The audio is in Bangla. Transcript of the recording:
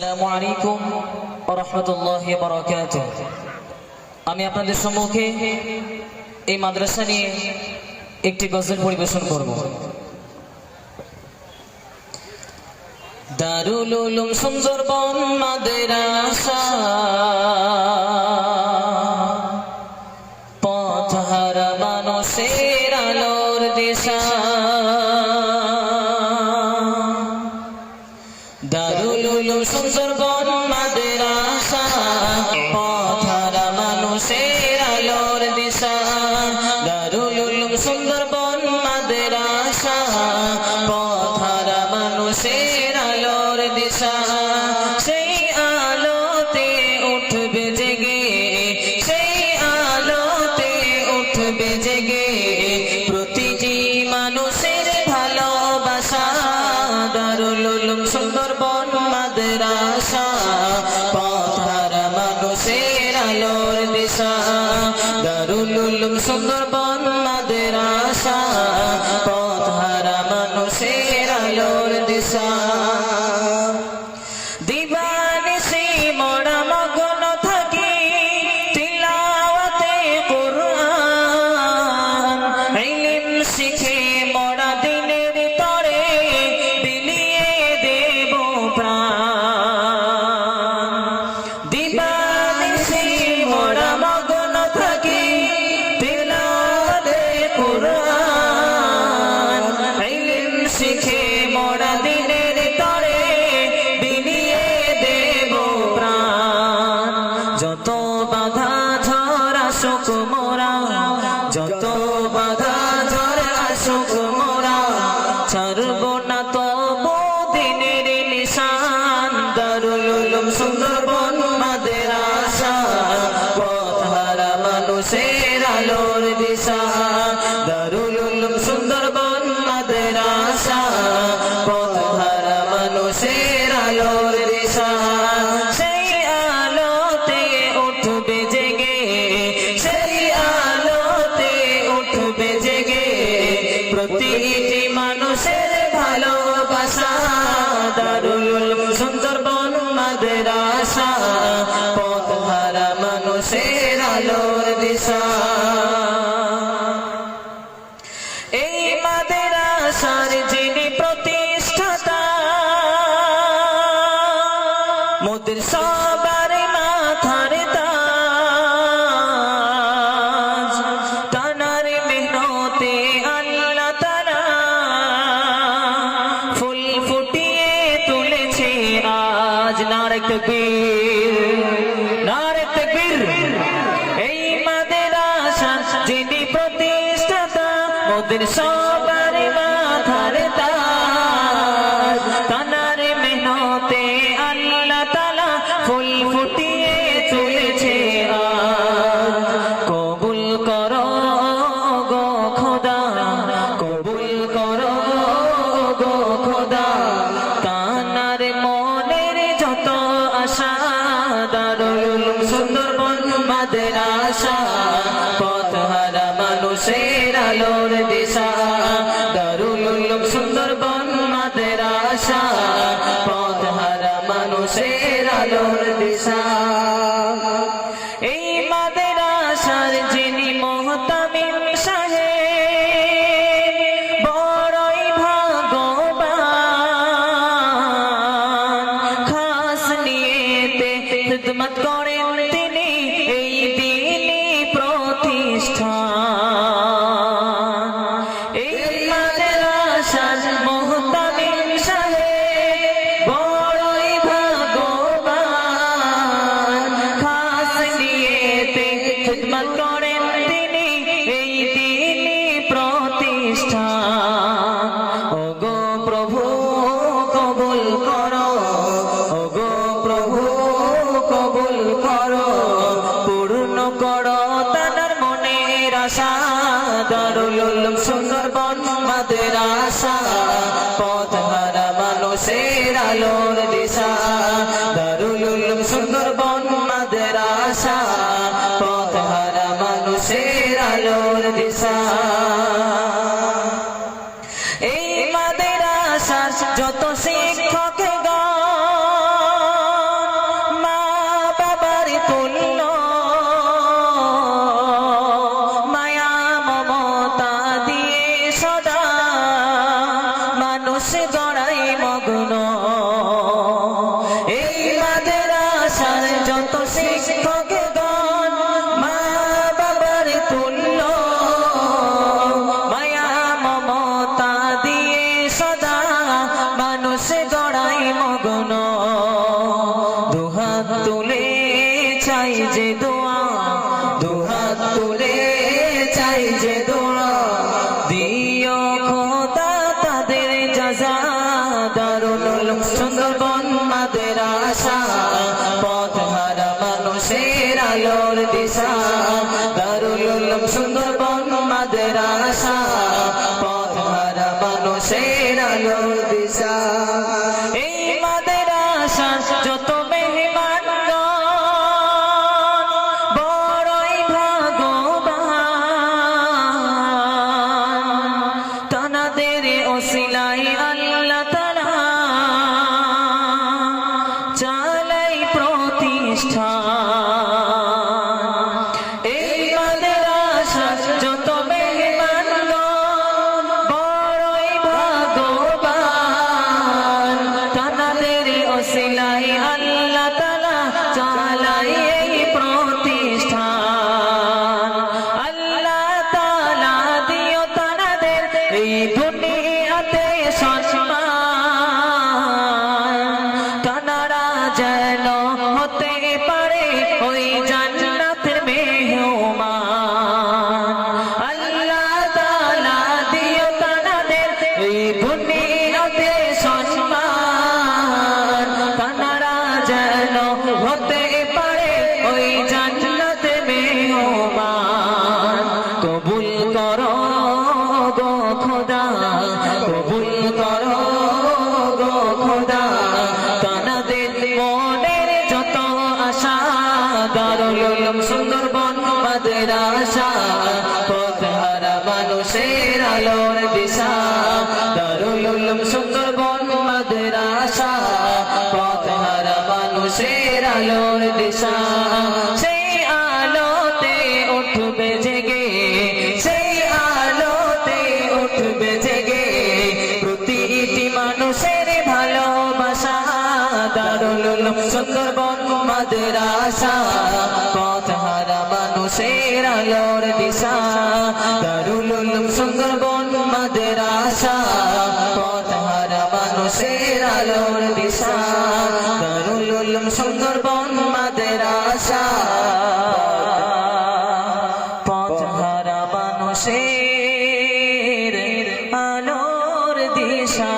আসসালামু আলাইকুম ওয়া রাহমাতুল্লাহি ওয়া বারাকাতুহু। আমি আপনাদের সম্মুখে এই মাদ্রাসা নিয়ে একটি গজল পরিবেশন করব। দারুল উলুম সুন্দরবন মাদ্রাসা, পথহারা মানুষের আলোর দিশা। দারুল উলুম সুন্দরবন মাদ্রাসা, পথহারা মানুষের আলোর দিশা। দারুল উলুম সুন্দরবন মাদ্রাসা, পথহারা মানুষের আলোর দিশা। সেই আলোতে উঠবে জেগে, সেই আলোতে উঠবে জেগে প্রতিটি মানুষের ভালোবাসা। দারুল উলুম সুন্দরবন মাদ্রাসা, পথহারা মানুষের আলোর দিশা। দারুল উলুম সুন্দরবন মাদ্রাসা, পথহারা মানুষের আলোর দিশা। দিবানিশি মোরা মগ্ন থাকি তিলাওয়াতে কুরআন, ইলম শিখে মোরা দিনের তরে বিলিয়ে দেব প্রাণ। দিবানিশি মোরা মগ্ন থাকি তিলাওয়াতে কুরআন, ইলম শিখে মোরা দিনের তরে বিলিয়ে দেব প্রাণ। যত বাধা ঝড় আসুক মোরা, যত বাধা ঝড় আসুক মোরা, ছাড়ব না তবু দিনের নিশান। দারুল উলুম সুন্দরবন মাদ্রাসা, পথহারা মানুষের আলোর দিশা। দারুল উলুম সুন্দরবন মাদ্রাসা, পথহারা মানুষের আলোর দিশা। সেই আলোতে উঠবে জেগে, সেই আলোতে উঠবে জেগে প্রতিটি মানুষের ভালোবাসা। দারুল উলুম সুন্দরবন মাদ্রাসা, পথহারা মানুষের আলোর দিশা। এই মাদ্রাসার যিনি প্রতিষ্ঠাতা, মোদের সবার মাথার তাজ। তানার মেহনতে আল্লাহ তাআলা ফুল ফুটিয়ে তুলেছে আজ। নারে তাকবীর, নারে তাকবীর। এই মাদ্রাসা যিনি প্রতিষ্ঠাতা, মোদের সবার মাথার তাজ। তানার মেহনতে আল্লাহ তাআলা ফুল ফুটিয়ে তুলেছে আজ। কবুল করো গো খোদা, কবুল করো গো খোদা তানার মনের যত আশা। দারুল উলুম সুন্দরবন মাদ্রাসা, পথহারা মানুষের আলোর দিশা। দারুল উলুম সুন্দরবন মাদ্রাসা, পথহারা মানুষের আলোর দিশা। এই মাদ্রাসার যিনি মুহতামিম সাহেব, বড়ই ভাগ্যবান। খাস নিয়েতে খিদমত করেন তিনি এই দিনী প্রতিষ্ঠান। এই মাদ্রাসার মুহতামিম সাহেব বড়ই ভাগ্যবান। খাস নিয়েতে খিদমত করেন তিনি এই দিনী প্রতিষ্ঠান। ওগো প্রভু কবুল করো, ওগো প্রভু কবুল করো, পূর্ণ করো তানার মনের আশা। দারুল উলুম সুন্দরবন মাদ্রাসা, পথহারা মানুষের আলোর দিশা। দারুল উলুম সুন্দরবন মাদ্রাসা, পথহারা মানুষের আলোর দিশা। এই মাদ্রাসার যত শিক্ষক গণ দুহাত তুলে চাই যে দোয়া, দুহাত তুলে চাই যে দোয়া, দিও খোদা তাদের জাযা। দারুল উলুম সুন্দরবন মাদ্রাসা, পথহারা মানুষের আলোর দিশা। দারুল উলুম সুন্দরবন মাদ্রাসা, পথহারা মানুষের আলোর দিশা। এই মাদ্রাসা যত মেহমানগণ বড়ই ভাগ্যবান, তানাদের ওসিলায় আল্লাহ তাআলা চালাই প্রতিষ্ঠান। এই মাদ্রাসা যত মেহমানগণ বড়ই ভাগ্যবান, তানাদের ওসিলায় আল্লাহ তাআলা চালাই এই প্রতিষ্ঠান। আল্লাহ তাআলা দিও তানাদের এই দুনিয়াতে সম্মান, তানারা যেন হতে পারে ওই জান্নাতের মেহমান। আল্লাহ তাআলা দিও তানাদের এই দুনিয়াতে সম্মান, তানারা যেন হতে পারে ওই জান্নাতের মেহমান। কবুল করো গো খোদা, কবুল করো গো খোদা, তানাদের মনের যত আশা। দারুল উলুম সুন্দরবন মাদ্রাসা, পথহারা মানুষের আলোর দিশা। দারুল উলুম সুন্দরবন মাদ্রাসা, পথহারা মানুষের আলোর দিশা। সেই আলোতে উঠবে জেগে, সেই আলোতে উঠবে জেগে প্রতিটি মানুষের ভালোবাসা। দারুল উলুম সুন্দরবন মাদ্রাসা, পথহারা মানুষের আলোর দিশা। দারুল উলুম সুন্দরবন মাদ্রাসা, পথহারা মানুষের আলোর দিশা। দারুল উলুম সুন্দরবন মাদ্রাসা, পথহারা মানুষের আলোর দিশা।